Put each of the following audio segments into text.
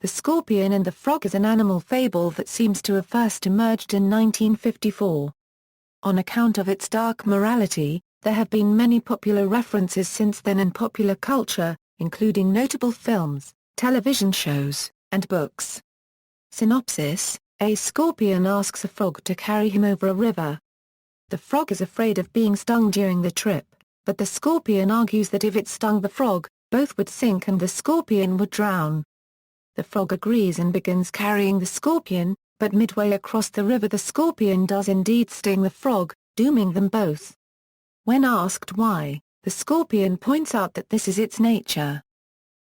The Scorpion and the Frog is an animal fable that seems to have first emerged in 1954. On account of its dark morality, there have been many popular references since then in popular culture, including notable films, television shows, and books. Synopsis: A scorpion asks a frog to carry him over a river. The frog is afraid of being stung during the trip, but the scorpion argues that if it stung the frog, both would sink and the scorpion would drown. The frog agrees and begins carrying the scorpion, but midway across the river the scorpion does indeed sting the frog, dooming them both. When asked why, the scorpion points out that this is its nature.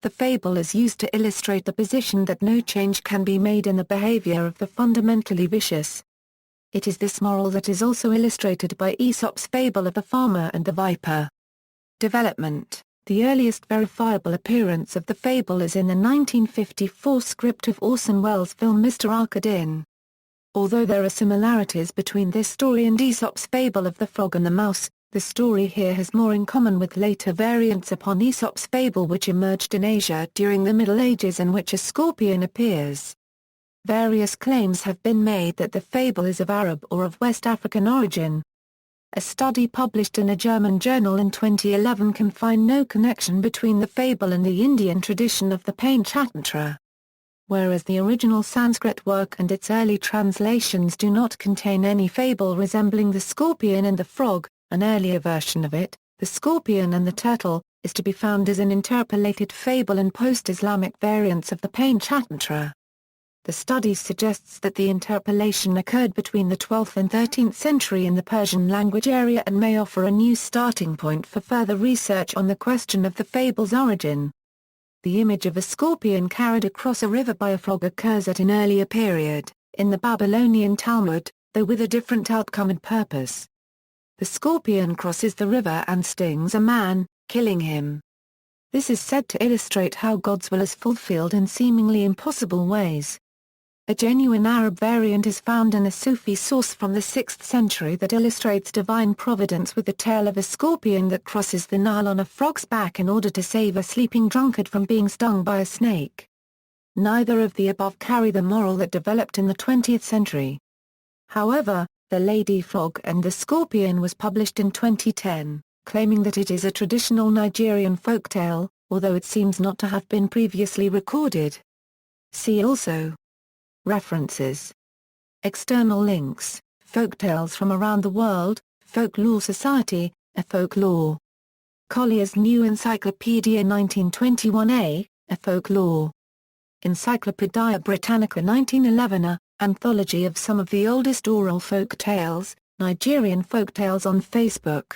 The fable is used to illustrate the position that no change can be made in the behavior of the fundamentally vicious. It is this moral that is also illustrated by Aesop's fable of the farmer and the viper. Development: The earliest verifiable appearance of the fable is in the 1954 script of Orson Welles' film Mr. Arkadin. Although there are similarities between this story and Aesop's fable of the frog and the mouse, the story here has more in common with later variants upon Aesop's fable which emerged in Asia during the Middle Ages in which a scorpion appears. Various claims have been made that the fable is of Arab or of West African origin. A study published in a German journal in 2011 can find no connection between the fable and the Indian tradition of the Panchatantra. Whereas the original Sanskrit work and its early translations do not contain any fable resembling the scorpion and the frog, an earlier version of it, The Scorpion and the Turtle, is to be found as an interpolated fable and post-Islamic variants of the Panchatantra. The study suggests that the interpolation occurred between the 12th and 13th century in the Persian language area and may offer a new starting point for further research on the question of the fable's origin. The image of a scorpion carried across a river by a frog occurs at an earlier period, in the Babylonian Talmud, though with a different outcome and purpose. The scorpion crosses the river and stings a man, killing him. This is said to illustrate how God's will is fulfilled in seemingly impossible ways. A genuine Arab variant is found in a Sufi source from the 6th century that illustrates divine providence with the tale of a scorpion that crosses the Nile on a frog's back in order to save a sleeping drunkard from being stung by a snake. Neither of the above carry the moral that developed in the 20th century. However, The Lady Frog and the Scorpion was published in 2010, claiming that it is a traditional Nigerian folktale, although it seems not to have been previously recorded. See also: References. External links: Folktales from Around the World, Folklore Society, A Folklore. Collier's New Encyclopedia 1921a, A Folklore. Encyclopaedia Britannica 1911, A Anthology of some of the oldest oral folk tales, Nigerian folktales on Facebook.